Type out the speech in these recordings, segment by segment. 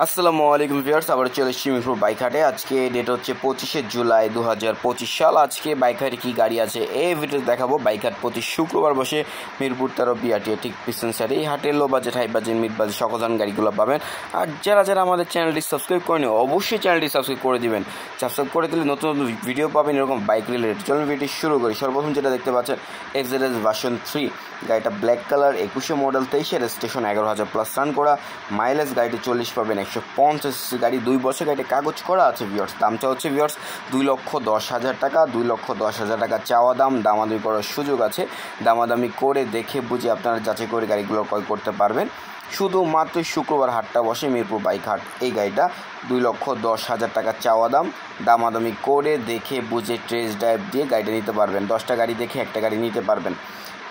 আসসালামু আলাইকুম ভিউয়ার্স, আবার চলে এসেছি মিরপুর বাইক হাটে। আজকে ডেট হচ্ছে 25শে জুলাই 2025 সাল। আজকে বাইক হাটে কী গাড়ি আছে এই ভিডিওতে দেখাবো। বাইক হাট প্রতি শুক্রবার বসে মিরপুর 13 বিআরটিএ ঠিক পিছন সাইডে। এই হাটে low budget, high budget, mid budget সকল ধরনের গাড়িগুলো পাবেন। আর যারা আমাদের চ্যানেলটি সাবস্ক্রাইব করেনি অবশ্যই চ্যানেলটি সাবস্ক্রাইব করে দিবেন। সাবস্ক্রাইব করে দিলে নতুন নতুন ভিডিও পাবেন এরকম বাইক রিলেটেড। চলুন ভিডিওটি শুরু করি। সর্বপ্রথম যেটা দেখতে পাচ্ছেন এফজেডএস ভার্সন 3 গাড়িটা black colour, 21 model, 23 registration, 11,000 plus run করা। মাইলেজ গাড়িটি 40 পাবেন, 150 গাড়ি, 2 বছর গাড়িতে কাগজ করা আছে ভিউয়ার্স। দামটা হচ্ছে ভিউয়ার্স 2,10,000 টাকা। 2,10,000 টাকা চাওয়া দাম, দামাদামি করার সুযোগ আছে। দামাদামি করে দেখে বুঝে আপনারা যাচাই করে গাড়িগুলো ক্রয় করতে পারবেন। শুধুমাত্র শুক্রবার হাটটা বসে মিরপুর বাইক হাট। এই গাড়িটা 2,10,000 টাকা চাওয়া দাম, দামাদামি করে দেখে বুঝে টেস্ট ড্রাইভ দিয়ে গাড়িটা নিতে পারবেন। 10টা গাড়ি দেখে একটা গাড়ি নিতে পারবেন।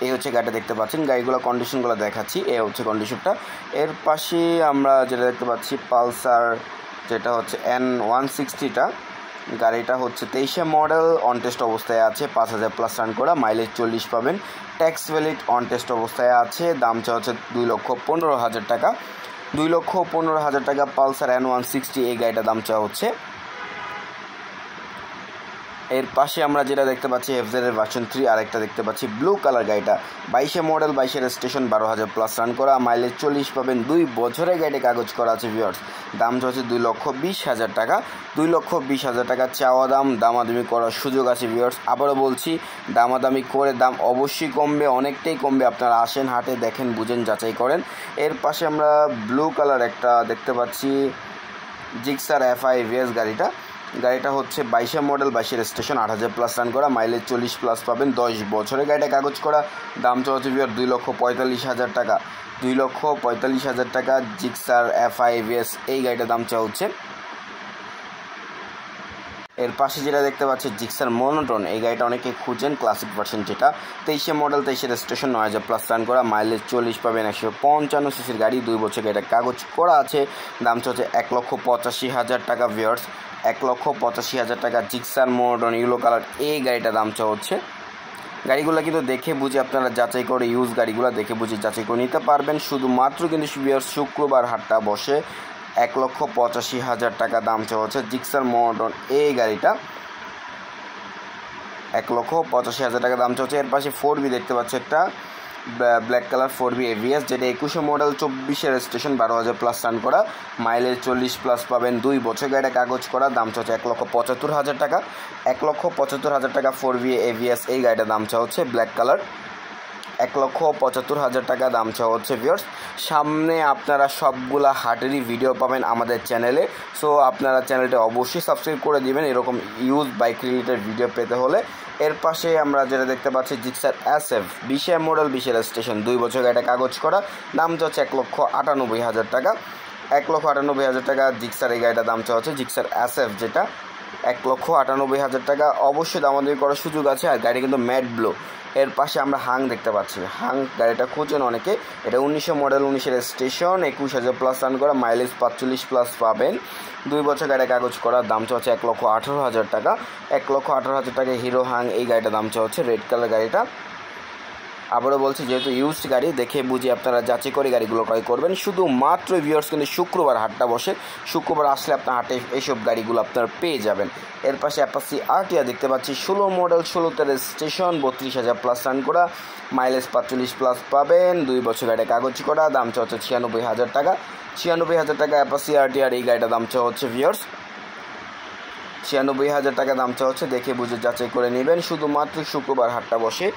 এই হচ্ছে গাড়িটা দেখতে পাচ্ছেন। গাড়িগুলো কন্ডিশনগুলো দেখাচ্ছি। এই হচ্ছে কন্ডিশনটা। এর পাশে আমরা যেটা দেখতে পাচ্ছি পালসার, যেটা হচ্ছে N160টা। গাড়িটা হচ্ছে 23 মডেল, অন টেস্ট অবস্থায় আছে, 5,000 প্লাস রান করা, মাইলেজ 40 পাবেন। ট্যাক্স ভ্যালিড, অন টেস্ট অবস্থায় আছে। দামটা হচ্ছে 2,15,000 টাকা। 2,15,000 টাকা পালসার N160 এই গাড়িটার দাম চাওয়া হচ্ছে। এর পাশে আমরা যেটা দেখতে পাচ্ছি এফজেডের ভার্সন 3, আরেকটা দেখতে পাচ্ছি ব্লু কালার। গাড়িটা 22 মডেল, 22 রেজিস্ট্রেশন, 12,000 প্লাস রান করা, মাইলেজ 40 পাবেন। 2 বছরের গাড়িতে কাগজ করা আছে ভিউয়ার্স। দাম হচ্ছে 2,20,000 টাকা। 2,20,000 টাকা চাওয়া দাম, দামাদামি করার সুযোগ আছে ভিউয়ার্স। আবারও বলছি, দামাদামি করে দাম অবশ্যই কমবে, অনেকটাই কমবে। আপনারা আসেন হাটে, দেখেন, বুঝেন, যাচাই করেন। এর পাশে আমরা ব্লু কালার একটা দেখতে পাচ্ছি জিক্সার FI গাড়িটা হচ্ছে 22 মডেল, 22 রেজিস্ট্রেশন, 8,000 প্লাস রান করা, মাইলেজ 40 প্লাস পাবেন। 10 বছরের গাড়িটা কাগজ করা। দামটা হচ্ছে 2,45,000 টাকা। 2,45,000 টাকা জিক্সার FI এই গাড়িটার দাম চাওয়া হচ্ছে। এর পাশে যেটা দেখতে পাচ্ছি জিক্সার মনোটন। এই গাড়িটা অনেকে খুঁজেন, ক্লাসিক ভার্সন, যেটা 23 মডেল, 23 রেজিস্ট্রেশন, 9,000 প্লাস রান করা, মাইলেজ 40 পাবেন। 155 সিসির গাড়ি, 2 বছর গাড়িটা কাগজ করা আছে। দাম হচ্ছে 1,85,000 টাকা ভিউয়ার্স। 1,85,000 টাকা জিক্সার মনোটন ইয়েলো কালার এই গাড়িটার দাম চাওয়া হচ্ছে। গাড়িগুলো কিন্তু দেখে বুঝে আপনারা যাচাই করে, ইউজ গাড়িগুলো দেখে বুঝে যাচাই করে নিতে পারবেন। শুধুমাত্র কিন্তু ভিউয়ার্স শুক্রবার হাটটা বসে 1,85,000 টাকা দাম চাওয়া হচ্ছে জিক্সার মনোটন এই গাড়িটা। 1,85,000 টাকা দাম চাওয়া হচ্ছে। এর পাশে 4B দেখতে পাচ্ছি একটা ব্ল্যাক কালার 4B AVS, যেটা 21 মডেল, 24 রেজিস্ট্রেশন, 12,000 প্লাস রান করা, মাইলেজ 40 প্লাস পাবেন। 2 বছর গাড়িটা কাগজ করা। দাম চাচ্ছে 1,75,000 টাকা। 1,75,000 টাকা 4B AVS এই গাড়িটার দাম চাওয়া হচ্ছে ব্ল্যাক কালার। 1,75,000 টাকা দাম চাওয়া হচ্ছে ভিউয়ার্স। সামনে আপনারা সবগুলা হাটেরই ভিডিও পাবেন আমাদের চ্যানেলে। সো আপনারা চ্যানেলটা অবশ্যই সাবস্ক্রাইব করে দিবেন এরকম ইউজ বাইক রিলেটেড ভিডিও পেতে হলে। এর পাশে আমরা যেটা দেখতে পাচ্ছি জিক্সার SF 20 মডেল, 20 রেজিস্ট্রেশন, 2 বছর গাড়িটা কাগজ করা। দাম চাচ্ছে 1,98,000 টাকা। 1,98,000 টাকা জিক্সার এই গাড়িটার দাম চাওয়া হচ্ছে জিক্সার SF, যেটা 1,98,000 টাকা। অবশ্যই দামাদামি করার সুযোগ আছে। আর গাড়ি কিন্তু ম্যাট ব্লু। এর পাশে আমরা হাং দেখতে পাচ্ছি। হাং গাড়িটা খুঁজছেন অনেকে। এটা 19 মডেল, 19 রেজিস্ট্রেশন, 21,000 প্লাস রান করা, মাইলেজ 45 প্লাস পাবেন। 2 বছর গাড়িটা কাগজ করা। দাম চাচ্ছে 1,18,000 টাকা। 1,18,000 টাকা হিরো হাং এই গাড়িটার দাম চাওয়া হচ্ছে, রেড কালার গাড়িটা। আবারও বলছি, যেহেতু ইউজড গাড়ি দেখে বুঝে আপনারা যাচাই করে গাড়িগুলো ক্রয় করবেন। শুধুমাত্র ভিউয়ার্স কিন্তু শুক্রবার হাটটা বসে। শুক্রবার আসলে আপনার হাটে এইসব গাড়িগুলো আপনারা পেয়ে যাবেন। এর পাশে অ্যাপাচি আরটিআর দেখতে পাচ্ছি 16 মডেল, 16তে রেজিস্ট্রেশন, 32,000 প্লাস রান করা, মাইলেজ 45 প্লাস পাবেন। 2 বছর গাড়িটা কাগজ করা। দাম চাওয়া হচ্ছে 96,000 টাকা। 96,000 টাকা অ্যাপাচি আরটিআর এই গাড়িটার দাম চাওয়া হচ্ছে ভিউয়ার্স। 96,000 টাকা দাম চাওয়া হচ্ছে। দেখে বুঝে যাচাই করে নেবেন। শুধুমাত্র শুক্রবার হাটটা বসে।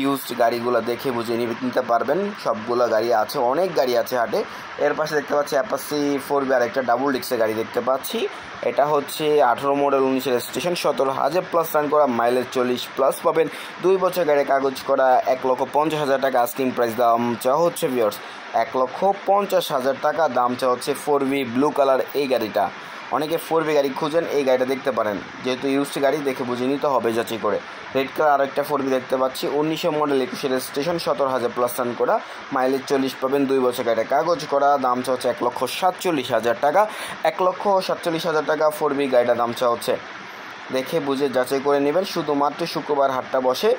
ইউজড গাড়িগুলো দেখে বুঝে নিতে পারবেন। সবগুলো গাড়ি আছে, অনেক গাড়ি আছে হাটে। এর পাশে দেখতে পাচ্ছি অ্যাপাচি 4B আর একটা ডাবল ডিক্সের গাড়ি দেখতে পাচ্ছি। এটা হচ্ছে 18 মডেল, 19 রেজিস্ট্রেশন, 17,000 প্লাস রান করা, মাইলেজ 40 প্লাস পাবেন। 2 বছর গাড়ি কাগজ করা। 1,50,000 টাকা আস্কিং প্রাইস দাম চাওয়া হচ্ছে ভিউয়ার্স। 1,50,000 টাকা দাম চাওয়া হচ্ছে 4B ব্লু কালার এই গাড়িটা। অনেকে 4B গাড়ি খুঁজেন, এই গাড়িটা দেখতে পারেন। যেহেতু ইউজড গাড়ি দেখে বুঝে নিতে হবে যাচাই করে। রেড কালার আরেকটা 4B দেখতে পাচ্ছি, 19 মডেল, 21 রেজিস্ট্রেশন, 17,000 প্লাস রান করা, মাইলেজ 40 পাবেন। 2 বছর গাড়িটা কাগজ করা। দাম চাওয়া হচ্ছে 1,47,000 টাকা। 1,47,000 টাকা 4B গাড়িটার দাম চাওয়া হচ্ছে। দেখে বুঝে যাচাই করে নেবেন। শুধুমাত্র শুক্রবার হাটটা বসে।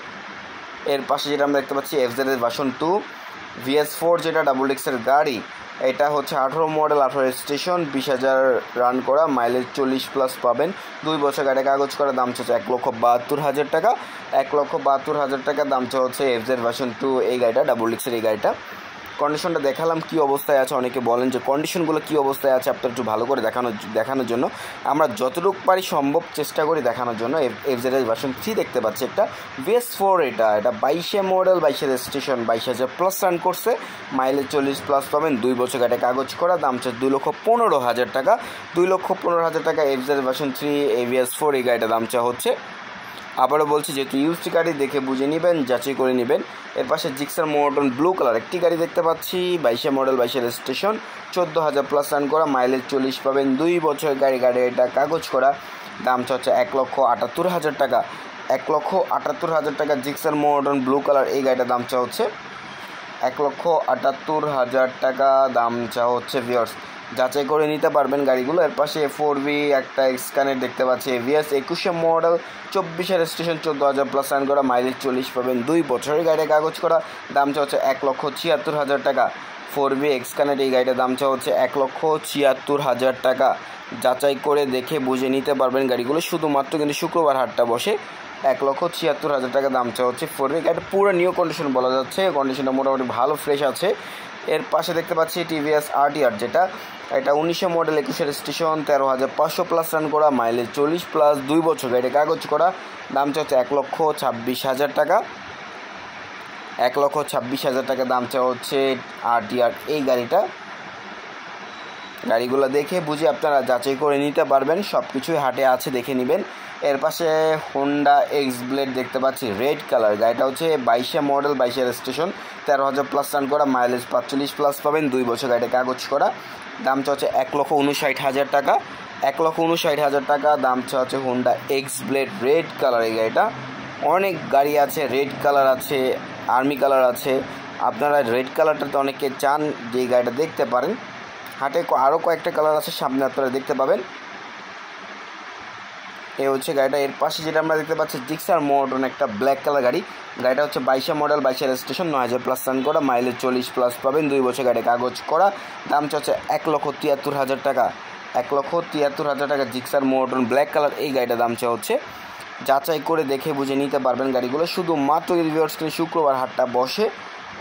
এর পাশে যেটা আমরা দেখতে পাচ্ছি এফজেডের ভার্সন 2 VS4, যেটা ডাবল ডিক্সের গাড়ি, এটা হচ্ছে 18 মডেল, 18 রেজিস্ট্রেশন, 20,000 রান করা, মাইলেজ 40+ পাবেন, 2 বছর গাড়ি কাগজ করা, দাম হচ্ছে 1,72,000 টাকা। 1,72,000 টাকা দাম হচ্ছে FZ ভার্সন 2 এই গাড়িটা, ডাবল ডিক্সের এই গাড়িটা। কন্ডিশনটা দেখালাম কী অবস্থায় আছে। অনেকে বলেন যে কন্ডিশনগুলো কী অবস্থায় আছে আপনার একটু ভালো করে দেখানোর জন্য আমরা যতটুকু পারি সম্ভব চেষ্টা করি দেখানোর জন্য। FZ ভার্সন 3 দেখতে পাচ্ছি একটা VS4, এটা 22 মডেল, 22 রেজিস্ট্রেশন, 22,000+ রান করছে, মাইলেজ 40+ পাবেন, 2 বছর গাড়ি কাগজ করা, দাম হচ্ছে 2,15,000 টাকা। 2,15,000 টাকা FZ ভার্সন 3 VS4 এই গাড়িটার দাম হচ্ছে। আবারও বলছি, যেহেতু ইউজড গাড়ি দেখে বুঝে নেবেন, যাচাই করে নেবেন। এর পাশে জিক্সার মডার্ন ব্লু কালার একটি গাড়ি দেখতে পাচ্ছি, 22 মডেল, 22 রেজিস্ট্রেশন, 14,000+ রান করা, মাইলেজ 40 পাবেন, 2 বছর গাড়ি এটা কাগজ করা, দাম হচ্ছে 1,78,000 টাকা। 1,78,000 টাকা জিক্সার মডার্ন ব্লু কালার এই গাড়িটার দাম হচ্ছে 1,78,000 টাকা দাম হচ্ছে ভিউয়ার্স। যাচাই করে নিতে পারবেন গাড়িগুলো। এর পাশে 4V একটা স্ক্যানের দেখতে পাচ্ছি, AVS 21 মডেল, 24 রেজিস্ট্রেশন, 14,000+ রান করা, মাইলেজ 40 পাবেন, 2 বছরের গাড়ি কাগজ করা, দাম হচ্ছে 1,76,000 টাকা। 4V স্ক্যানের এই গাড়িটার দাম হচ্ছে 1,76,000 টাকা। যাচাই করে দেখে বুঝে নিতে পারবেন গাড়িগুলো। শুধুমাত্র কিন্তু শুক্রবার হাটটা বসে। 1,76,000 টাকা দাম হচ্ছে 4V গাড়িটা, পুরো নিউ কন্ডিশন বলা যাচ্ছে, কন্ডিশনটা মোটামুটি ভালো ফ্রেশ আছে। এর পাশে দেখতে পাচ্ছি TVS RTR, যেটা এটা 19 মডেল, 21 রেজিস্ট্রেশন, 13,500+ রান করা, মাইলেজ 40+, 2 বছর গাড়ি কাগজ করা, দাম হচ্ছে 1,26,000 টাকা। 1,26,000 টাকা দাম হচ্ছে RTR এই গাড়িটা। গাড়িগুলো দেখে বুঝে আপনারা যাচাই করে নিতে পারবেন, সব কিছুই হাটে আছে, দেখে নেবেন। এর পাশে হোন্ডা এক্স ব্লেড দেখতে পাচ্ছি রেড কালার, গাড়িটা হচ্ছে 22 মডেল, 22 রেজিস্ট্রেশন, 13,000+ রান করা, মাইলেজ 45+ পাবেন, 2 বছর গাড়ি কাগজ করা, দাম হচ্ছে 1,59,000 টাকা। 1,59,000 টাকা দাম হচ্ছে Honda x blade red colour এই গাড়িটা। অনেক গাড়ি আছে, রেড কালার আছে, আর্মি কালার আছে, আপনারা রেড কালারটাতে অনেকে চান যে এই গাড়িটা দেখতে পারেন। হাটে আরও কয়েকটা কালার আছে, সামনে আপনারা দেখতে পাবেন। এই হচ্ছে গাড়িটা। এর পাশে যেটা আমরা দেখতে পাচ্ছি জিক্সার মডার্ন একটা ব্ল্যাক কালার গাড়ি, গাড়িটা হচ্ছে 22 মডেল, 22 রেজিস্ট্রেশন, 9,000+ রান করা, মাইলেজ 40+ পাবেন, 2 বছর গাড়ি কাগজ করা, দাম হচ্ছে 1,73,000 টাকা। 1,73,000 টাকা জিক্সার মডার্ন ব্ল্যাক কালার এই গাড়িটার দাম হচ্ছে। যাচাই করে দেখে বুঝে নিতে পারবেন গাড়িগুলো। শুধুমাত্র ভিউয়ার্স শুক্রবার হাটটা বসে,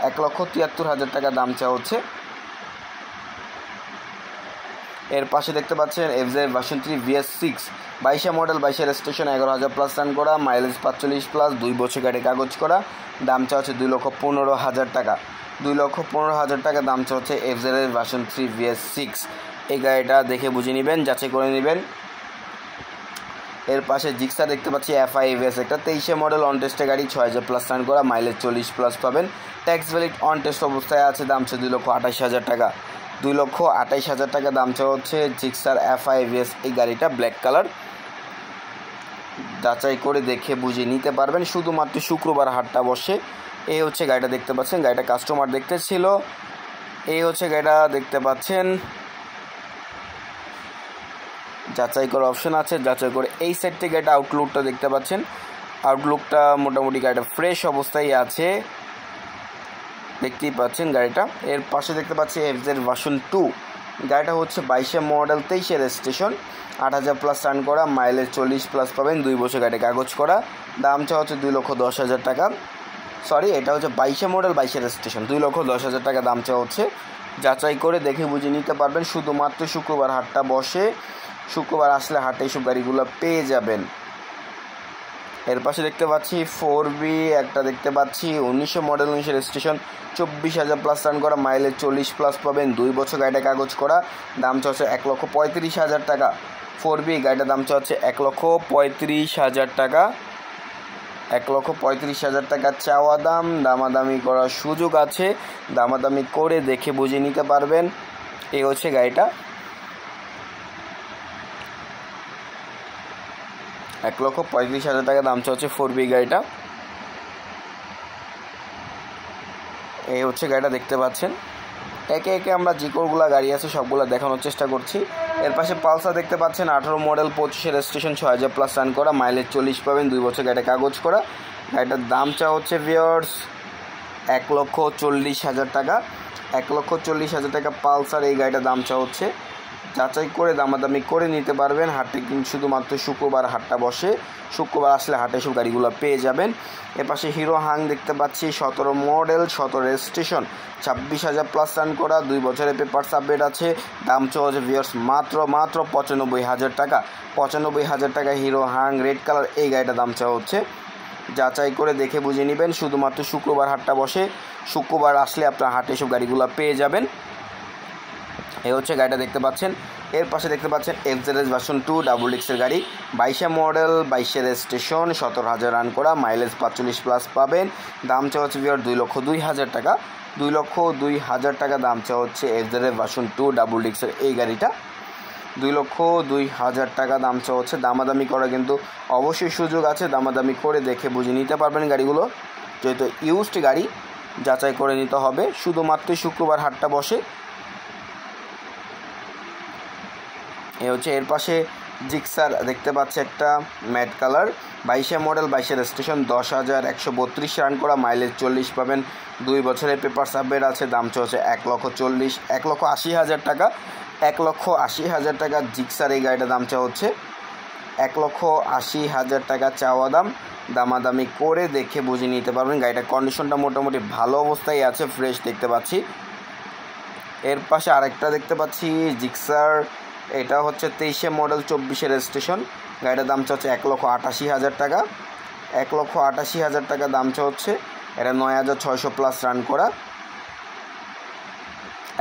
1,73,000 টাকা দাম হচ্ছে। এর পাশে দেখতে পাচ্ছেন FZ version 3 VS6, 22 model, 22 registration, 11,000+ run করা, মাইলেজ 45+, 2 বছর গাড়ি কাগজ করা, দাম হচ্ছে 2,15,000 টাকা। 2,15,000 টাকা দাম হচ্ছে FZ ভার্সন 3 VS6 এই গাড়িটা। দেখে বুঝে নেবেন, যাচাই করে নেবেন। এর পাশে জিক্সার দেখতে পাচ্ছি FI AVS, একটা 23 মডেল অন টেস্টে গাড়ি, 6,000+ রান করা, মাইলেজ 40+ পাবেন, ট্যাক্স ভ্যালিড অন টেস্ট অবস্থায় আছে, দাম হচ্ছে 2,28,000 টাকা। 2,28,000 টাকা দাম হচ্ছে জিক্সার FI AVS এই গাড়িটা ব্ল্যাক কালার। যাচাই করে দেখে বুঝে নিতে পারবেন, শুধুমাত্র শুক্রবার হাটটা বসে। এই হচ্ছে গাড়িটা দেখতে পাচ্ছেন, গাড়িটা কাস্টমার দেখতে ছিল। এই হচ্ছে গাড়িটা দেখতে পাচ্ছেন, যাচাই করার অপশন আছে, যাচাই করে এই সাইড থেকে গাড়িটা আউটলুকটা দেখতে পাচ্ছেন। আউটলুকটা মোটামুটি গাড়িটা ফ্রেশ অবস্থায় আছে, দেখতেই পাচ্ছেন গাড়িটা। এর পাশে দেখতে পাচ্ছি FZ ভার্সন 2, গাড়িটা হচ্ছে 22 মডেল, 23 রেজিস্ট্রেশন, 8,000+ রান করা, মাইলেজ 40+ পাবেন, 2 বছর গাড়ি কাগজ করা, দাম হচ্ছে 2,10,000 টাকা। সরি, এটা হচ্ছে 22 মডেল, 22 রেজিস্ট্রেশন, 2,10,000 টাকা দাম হচ্ছে। যাচাই করে দেখে বুঝে নিতে পারবেন, শুধুমাত্র শুক্রবার হাটটা বসে। শুক্রবার আসলে হাটে এইসব গাড়িগুলো পেয়ে যাবেন। এর পাশে দেখতে পাচ্ছি 4V একটা দেখতে পাচ্ছি, 19 মডেল, 19 রেজিস্ট্রেশন, 24,000+ রান করা, মাইলেজ 40+ পাবেন, 2 বছর গাড়িটা কাগজ করা, দাম হচ্ছে 1,35,000 টাকা। 4V গাড়িটার দাম হচ্ছে 1,35,000 টাকা। 1,35,000 টাকা চাওয়া দাম, দামাদামি করার সুযোগ আছে, দামাদামি করে দেখে বুঝে নিতে পারবেন। এই হচ্ছে গাড়িটা, 1,35,000 টাকা দাম হচ্ছে 4V গাড়িটা। এই হচ্ছে গাড়িটা দেখতে পাচ্ছেন। একে একে আমরা যে কোরগুলা গাড়ি আছে সবগুলো দেখানোর চেষ্টা করছি। এর পাশে পালসার দেখতে পাচ্ছেন, 18 মডেল, 25 রেজিস্ট্রেশন, 6,000+ রান করা, মাইলেজ 40 পাবেন, 2 বছর গাড়িটা কাগজ করা, গাড়িটার দাম হচ্ছে ভিউয়ার্স 1,40,000 টাকা। 1,40,000 টাকা পালসার এই গাড়িটার দাম চা হচ্ছে। যাচাই করে দামাদামি করে নিতে পারবেন। হাটে কিন্তু শুধুমাত্র শুক্রবার হাটটা বসে, শুক্রবার আসলে হাটে সব গাড়িগুলো পেয়ে যাবেন। এপাশে হিরো হাং দেখতে পাচ্ছি 17 মডেল, 17 রেজিস্ট্রেশন, 26,000 প্লাস রান করা, 2 বছরের পেপার সাবমিট আছে। দাম চলছে ভিউয়ার্স মাত্র 95,000 টাকা। 95,000 টাকা হিরো হাং রেড কালার এই গাড়িটার দাম চাওয়া হচ্ছে। যাচাই করে দেখে বুঝে নেবেন। শুধুমাত্র শুক্রবার হাটটা বসে, শুক্রবার আসলে আপনার হাটে সব গাড়িগুলো পেয়ে যাবেন। এই হচ্ছে গাড়িটা দেখতে পাচ্ছেন। এর পাশে দেখতে পাচ্ছেন এফজেডএস ভার্সন 2 ডাবল ডিক্সের গাড়ি, 22 মডেল, 22 রেজিস্ট্রেশন, 17,000 রান করা, মাইলেজ 45 প্লাস পাবেন। দাম চাওয়া হচ্ছে 2,02,000 টাকা। 2,02,000 টাকা দাম চাওয়া হচ্ছে এফজেডএস ভার্সন 2 ডাবল ডিক্সের এই গাড়িটা। 2,02,000 টাকা দাম চাওয়া হচ্ছে। দামাদামি করা কিন্তু অবশ্যই সুযোগ আছে, দামাদামি করে দেখে বুঝে নিতে পারবেন গাড়িগুলো, যেহেতু ইউজড গাড়ি যাচাই করে নিতে হবে। শুধুমাত্র শুক্রবার হাটটা বসে। এ হচ্ছে এর পাশে জিক্সার দেখতে পাচ্ছি একটা matte colour, 22 model, 22 registration, 10,132 run করা, মাইলেজ 40 পাবেন। 2 বছরের পেপার সাবমিট আছে। দাম চলছে 1,80,000 টাকা। 1,80,000 টাকা জিক্সার এই গাড়িটার দাম চাওয়া হচ্ছে। 1,80,000 টাকা চাওয়া দাম। দামাদামি করে দেখে বুঝে নিতে পারবেন। গাড়িটার কন্ডিশনটা মোটামুটি ভালো অবস্থায় আছে, ফ্রেশ দেখতে পাচ্ছি। এর পাশে আরেকটা দেখতে পাচ্ছি জিক্সার, এটা হচ্ছে 23 মডেল, 24 রেজিস্ট্রেশন, গাড়িটার দাম হচ্ছে 1,88,000 টাকা। 1,88,000 টাকা দাম হচ্ছে। এটা 9,600 প্লাস রান করা।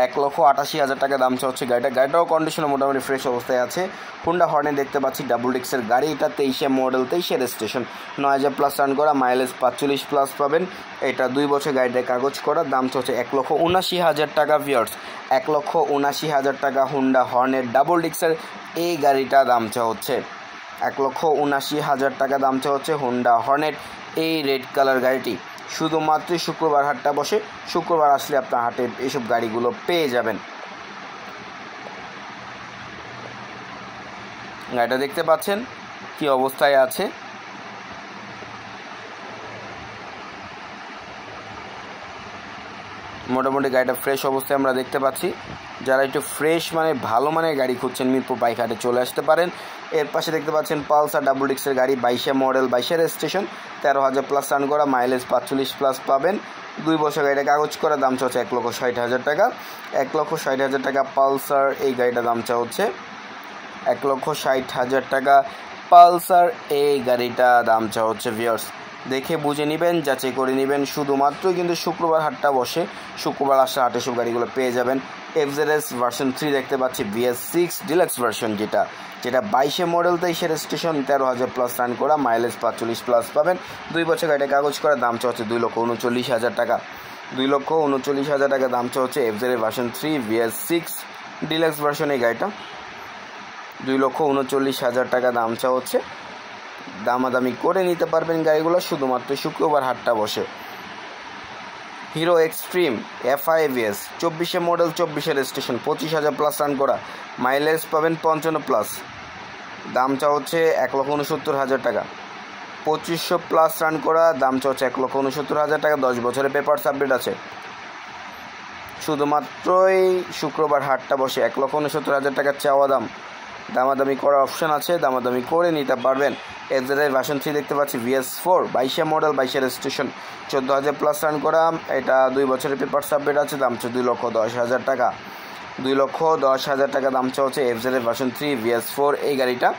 1,88,000 টাকা দাম হচ্ছে গাড়িটাও কন্ডিশনে মোটামুটি ফ্রেশ অবস্থায় আছে। হুন্ডা হর্নেট দেখতে পাচ্ছি ডাবল ডিক্সের গাড়ি, এটা 23 মডেল, 23 রেজিস্ট্রেশন, 9,000 প্লাস রান করা, মাইলেজ 45 প্লাস পাবেন। এটা 2 বছর গাড়িটার কাগজ করা। দাম হচ্ছে 1,79,000 টাকা ভিউয়ার্স। 1,79,000 টাকা হুন্ডা হর্নেট ডাবল ডিক্সের এই গাড়িটা দাম হচ্ছে। 1,79,000 টাকা দাম হচ্ছে হুন্ডা হর্নেট এই রেড কালার গাড়িটি। শুধুমাত্র শুক্রবার হাটটা বসে, শুক্রবার আসলে আপনার হাটে এইসব গাড়িগুলো পেয়ে যাবেন। গাড়িটা দেখতে পাচ্ছেন কি অবস্থায় আছে। মোটামুটি গাড়িটা ফ্রেশ অবস্থায় আমরা দেখতে পাচ্ছি। যারা একটু ফ্রেশ মানে ভালো মানের গাড়ি খুঁজছেন মিরপুর বাইক হাটে চলে আসতে পারেন। এর পাশে দেখতে পাচ্ছেন পালসার ডাবল ডিক্সের গাড়ি, 22 মডেল, 22 রেজিস্ট্রেশন, 13,000 প্লাস রান করা, মাইলেজ 45 প্লাস পাবেন। 2 বছর গাড়িটা কাগজ করা। দাম হচ্ছে 1,60,000 টাকা। 1,60,000 টাকা পালসার এই গাড়িটার দাম হচ্ছে। 1,60,000 টাকা পালসার এই গাড়িটা দাম হচ্ছে ভিউয়ার্স। দেখে বুঝে নেবেন, যাচাই করে নেবেন। শুধুমাত্র কিন্তু শুক্রবার হাটটা বসে, শুক্রবার আসলে হাটে সব গাড়িগুলো পেয়ে যাবেন। এফজেডএস ভার্সন 3 দেখতে পাচ্ছি, BS6 ডিলাক্স ভার্সন, যেটা 22 মডেল, 23 রেজিস্ট্রেশন, 13,000 প্লাস রান করা, মাইলেজ 45 প্লাস পাবেন। 2 বছর গাড়িটা কাগজ করা। দাম হচ্ছে 2,39,000 টাকা। 2,39,000 টাকা দাম হচ্ছে FZS version 3 BS6 deluxe version এই গাড়িটা। 2,39,000 টাকা দাম হচ্ছে। দামাদামি করে নিতে পারবেন গাড়িগুলো, শুধুমাত্র শুক্রবার হাটটা বসে। Hero Xtreme FI-ABS, 24 model, 24 registration, 25,000 plus run করা, মাইলেজ পাবেন 55 প্লাস। দাম হচ্ছে 1,69,000 টাকা। 2500 প্লাস রান করা, দাম হচ্ছে 1,69,000 টাকা। 10 বছরের পেপার সাবমিট আছে। শুধুমাত্রই শুক্রবার হাটটা বসে। 1,69,000 টাকা চাওয়া দাম। দামাদামি করার অপশান আছে, দামাদামি করে নিতে পারবেন। এফজেডএস ভার্সন 3 দেখতে পাচ্ছি, BS4, 22 model, 22 registration, 14,000 plus run করা, এটা 2 বছরের পেপার সাবমিট আছে। দাম হচ্ছে 2,10,000 টাকা। 2,10,000 টাকা দাম হচ্ছে এফজেডএস ভার্সন 3 BS4 এই গাড়িটা।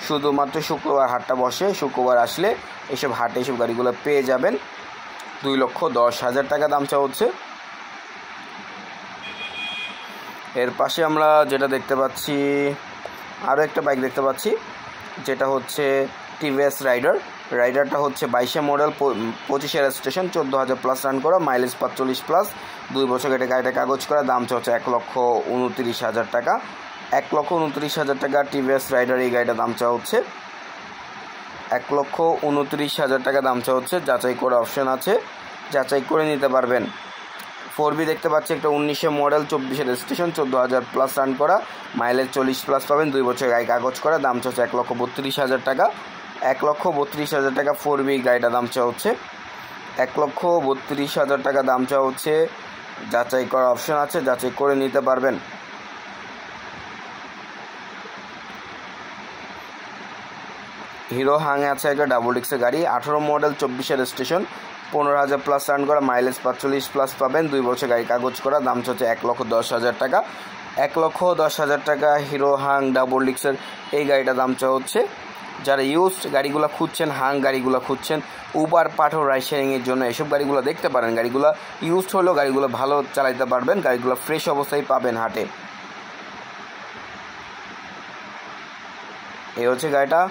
শুধুমাত্র শুক্রবার হাটটা বসে, শুক্রবার আসলে এইসব হাটে এইসব গাড়িগুলো পেয়ে যাবেন। 2,10,000 টাকা দাম হচ্ছে। এর পাশে আমরা যেটা দেখতে পাচ্ছি, আরও একটা বাইক দেখতে পাচ্ছি, যেটা হচ্ছে TVS রাইডারটা হচ্ছে 22 মডেল, 25 রেজিস্ট্রেশন, 14,000 প্লাস রান করা, মাইলেজ 45 প্লাস। 2 বছর গাড়িটা কাগজ করা। দাম হচ্ছে 1,29,000 টাকা। 1,29,000 টাকা TVS রাইডার এই গাড়িটার দাম হচ্ছে। 1,29,000 টাকা দাম হচ্ছে। যাচাই করে অপশান আছে, যাচাই করে নিতে পারবেন। 4B দেখতে পাচ্ছি একটা 19 মডেল, 24 রেজিস্ট্রেশন, 14,000 প্লাস রান করা, মাইলেজ 40 প্লাস পাবেন। 2 বছর গাড়ি কাগজ করা। দাম হচ্ছে 1,32,000 টাকা। 1,32,000 টাকা 4B গাড়িটার দাম হচ্ছে। 1,32,000 টাকা দাম হচ্ছে। যাচাই করার অপশন আছে, যাচাই করে নিতে পারবেন। হিরো হাং আছে একটা ডাবল ডিক্সের গাড়ি, 18 মডেল, 24-এর রেজিস্ট্রেশন, 15,000 প্লাস রান করা, মাইলেজ 45 প্লাস পাবেন, 2 বছর গাড়ি কাগজ করা, দাম হচ্ছে 1,10,000 টাকা। 1,10,000 টাকা হিরো হাং ডাবল ডিক্সের এই গাড়িটা দাম হচ্ছে। যারা ইউজড গাড়িগুলো খুঁজছেন, হাং গাড়িগুলো খুঁজছেন উবার পাঠাও রাইড শেয়ারিংয়ের জন্য, এসব গাড়িগুলো দেখতে পারেন। গাড়িগুলো ইউজড হলেও গাড়িগুলো ভালো চালাইতে পারবেন, গাড়িগুলো ফ্রেশ অবস্থায় পাবেন হাটে। এই হচ্ছে গাড়িটা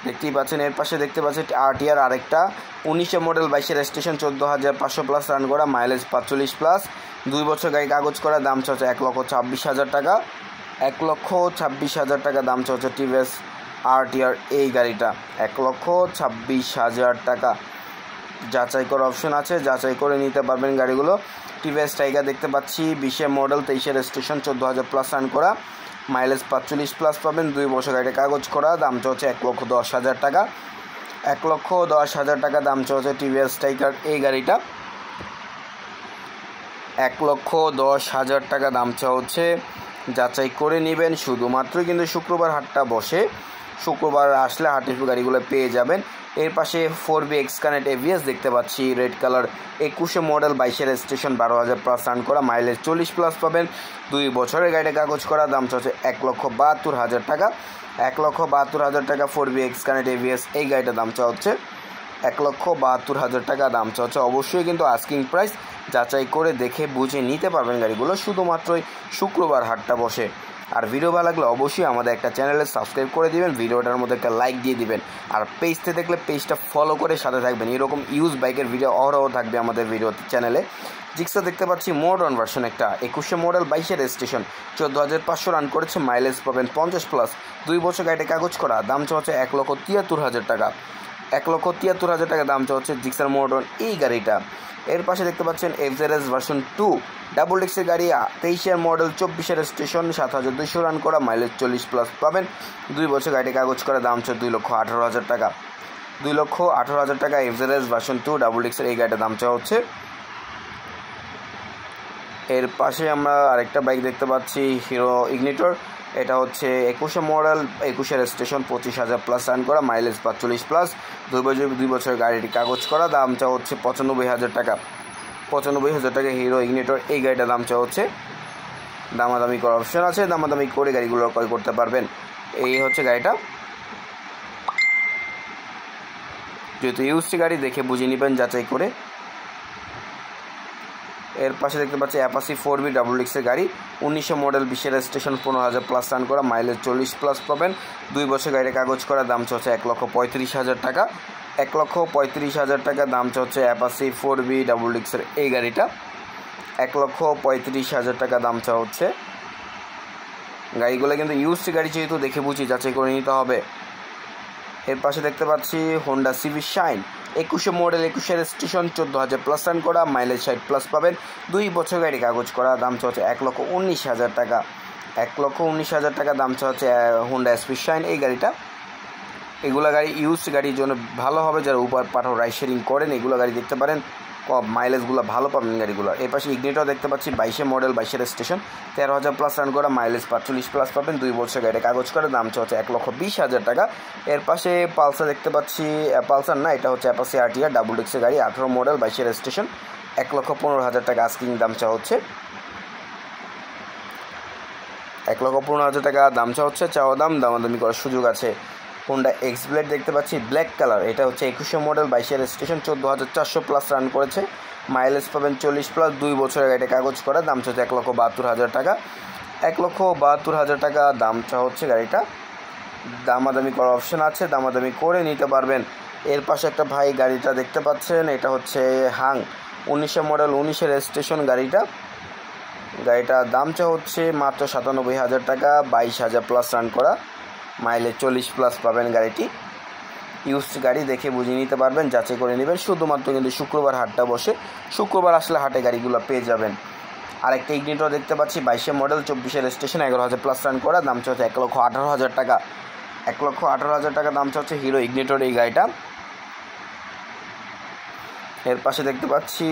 দেখতেই পাচ্ছেন। এর পাশে দেখতে পাচ্ছেন আরটিআর আরেকটা 19 মডেল, 22-এর রেজিস্ট্রেশন, 14,500 প্লাস রান করা, মাইলেজ 45 প্লাস, 2 বছর গাড়ি কাগজ করা, দাম হচ্ছে 1,26,000 টাকা। 1,26,000 টাকা দাম হচ্ছে টিভিএস আরটিআর এই গাড়িটা, 1,26,000 টাকা। যাচাই করার অপশন আছে, যাচাই করে নিতে পারবেন গাড়িগুলো। টিভিএস টাইগার দেখতে পাচ্ছি 20 মডেল, 23-এর রেজিস্ট্রেশন, 14,000 প্লাস রান করা, মাইলেজ 45 প্লাস পাবেন, 2 বছর গাড়িটা কাগজ করা, দাম হচ্ছে 1,10,000 টাকা। 1,10,000 টাকা দাম হচ্ছে টিভিএস টাইগার এই গাড়িটা, 1,10,000 টাকা দাম হচ্ছে। যাচাই করে নেবেন, শুধুমাত্র কিন্তু শুক্রবার হাটটা বসে, শুক্রবার আসলে হাটের গাড়িগুলো পেয়ে যাবেন। এর পাশে 4B এক্সকানেক্ট এভিএস দেখতে পাচ্ছি রেড কালার, 21 মডেল, 22-এর রেজিস্ট্রেশন, 12,000 প্লাস রান করা, মাইলেজ 40 প্লাস পাবেন, 2 বছরের গাড়িটা কাগজ করা, দাম হচ্ছে 1,72,000 টাকা। 1,72,000 টাকা 4B এক্সকানেক্ট এভিএস এই গাড়িটার দাম হচ্ছে 1,72,000 টাকা দাম হচ্ছে। অবশ্যই কিন্তু আস্কিং প্রাইস, যাচাই করে দেখে বুঝে নিতে পারবেন গাড়িগুলো, শুধুমাত্রই শুক্রবার হাটটা বসে। আর ভিডিও ভালো লাগলে অবশ্যই আমাদের একটা চ্যানেলে সাবস্ক্রাইব করে দিবেন, ভিডিওটার মধ্যে একটা লাইক দিয়ে দিবেন, আর পেজতে দেখলে পেজটা ফলো করে সাথে থাকবেন। এরকম ইউজ বাইকের ভিডিও অহরহ থাকবে আমাদের ভিডিও চ্যানেলে। জিক্সার দেখতে পাচ্ছি মডার্ন ভার্সন একটা, 21 মডেল, 22-এর রেজিস্ট্রেশন, 14,500 রান করেছে, মাইলেজ পাবেন 50 প্লাস, 2 বছর গাড়িটা কাগজ করা, দাম হচ্ছে 1,73,000 টাকা। 1,73,000 টাকা দাম হচ্ছে জিক্সার মডার্ন এই গাড়িটা। এর পাশে দেখতে পাচ্ছেন এফজেডএস ভার্সন 2 ডাবল ডিক্সের গাড়ি, 23-এর মডেল, 24-এর রেজিস্ট্রেশন, 7,200 রান করা, মাইলেজ 40 প্লাস পাবেন, 2 বছর গাড়িটি কাগজ করা, দাম হচ্ছে 2,18,000 টাকা। 2,18,000 টাকা এফজেডএস ভার্সন 2 ডাবল ডিক্সের এই গাড়িটার দাম হচ্ছে। এর পাশে আমরা আরেকটা বাইক দেখতে পাচ্ছি হিরো ইগনিটর, এটা হচ্ছে 21 মডেল, 21-এর রেজিস্ট্রেশন, 25,000 প্লাস রান করা, মাইলেজ 45 প্লাস, 2 বছর গাড়িটি কাগজ করা, দামটা হচ্ছে 95,000 টাকা। 95,000 টাকা হিরো ইগনিটর এই গাড়িটার দামটা হচ্ছে। দামাদামি করার অপশন আছে, দামাদামি করে গাড়িগুলো ক্রয় করতে পারবেন। এই হচ্ছে গাড়িটা, যেহেতু ইউজড গাড়ি দেখে বুঝে নেবেন যাচাই করে। এর পাশে দেখতে পাচ্ছি অ্যাপাসি 4B ডাবল ডিক্সের গাড়ি, 19 মডেল, 20-এর রেজিস্ট্রেশন, 15,000 প্লাস রান করা, মাইলেজ 40 প্লাস পাবেন, 2 বছর গাড়ির কাগজ করা, দাম হচ্ছে 1,35,000 টাকা। 1,35,000 টাকা দাম হচ্ছে অ্যাপাসি 4B ডাবল ডিক্সের এই গাড়িটা, 1,35,000 টাকা দাম হচ্ছে। গাড়িগুলো কিন্তু ইউজড গাড়ি, যেহেতু দেখে বুঝি যাচাই করে নিতে হবে। এর পাশে দেখতে পাচ্ছি হোন্ডা সিভি শাইন, 21 মডেল, 21-এর রেজিস্ট্রেশন, 14,000 প্লাস রান করা, মাইলেজ 60 প্লাস পাবেন, 2 বছর গাড়ি কাগজ করা, দাম হচ্ছে 1,19,000 টাকা। 1,19,000 টাকা দাম হচ্ছে হোন্ডা এসপি শাইন এই গাড়িটা। এগুলো গাড়ি ইউজড গাড়ির জন্য ভালো হবে, যারা উবার পাঠাও রাইড শেয়ারিং করেন এগুলো গাড়ি দেখতে পারেন, মাইলেজগুলো ভালো পাবেন গাড়িগুলো। এর পাশে ইগনিটর দেখতে পাচ্ছি 22 মডেল, 22-এর রেজিস্ট্রেশন, 13,000 প্লাস রান করা, মাইলেজ 45 প্লাস পাবেন, 2 বছর গাড়ি কাগজ করে, দাম হচ্ছে 1,20,000 টাকা। এর পাশে পালসার দেখতে পাচ্ছি, পালসার না, এটা হচ্ছে অ্যাপাসি আরটিআর ডাবল ডিক্সের গাড়ি, 18 মডেল, 22-এর রেজিস্ট্রেশন, 1,15,000 টাকা আস্কিং দাম হচ্ছে। 1,15,000 টাকা দাম হচ্ছে, চাওয়া দাম, দামাদামি করার সুযোগ আছে। হোন্ডা এক্স ব্লেড দেখতে পাচ্ছি ব্ল্যাক কালার, এটা হচ্ছে 21 মডেল, 22-এর রেজিস্ট্রেশন, 14,400 প্লাস রান করেছে, মাইলেজ পাবেন 40 প্লাস, 2 বছরের গাড়িটা কাগজ করা, দাম হচ্ছে 1,72,000 টাকা। 1,72,000 টাকা দামটা হচ্ছে গাড়িটা। দামাদামি করার অপশন আছে, দামাদামি করে নিতে পারবেন। এর পাশে একটা ভাই গাড়িটা দেখতে পাচ্ছেন, এটা হচ্ছে হাং, 19 মডেল, 19-এর রেজিস্ট্রেশন গাড়িটার দামটা হচ্ছে মাত্র 97,000 টাকা, 22,000 প্লাস রান করা, মাইলেজ 40 প্লাস পাবেন। গাড়িটি ইউজড গাড়ি দেখে বুঝিয়ে নিতে পারবেন, যাচাই করে নেবেন, শুধুমাত্র কিন্তু শুক্রবার হাটটা বসে, শুক্রবার আসলে হাটে গাড়িগুলো পেয়ে যাবেন। আরেকটা ইগনিটর দেখতে পাচ্ছি 22 মডেল, 24-এর রেজিস্ট্রেশন, 11,000 প্লাস রান করা, দাম হচ্ছে 1,18,000 টাকা। 1,18,000 টাকা দাম হচ্ছে হিরো ইগনিটর এই গাড়িটা। এর পাশে দেখতে পাচ্ছি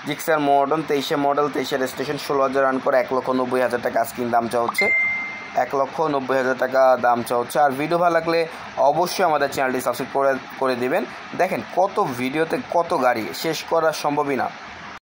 Gixxer modern 23 model 23 registration 16,000 run করে 1,90,000 টাকা আস্কিং দাম চা হচ্ছে, 1,90,000 টাকা দাম চা হচ্ছে। আর ভিডিও ভালো লাগলে অবশ্যই আমাদের চ্যানেলটি সাবস্ক্রাইব করে দিবেন। দেখেন কত ভিডিওতে কত গাড়ি শেষ করা সম্ভবই না।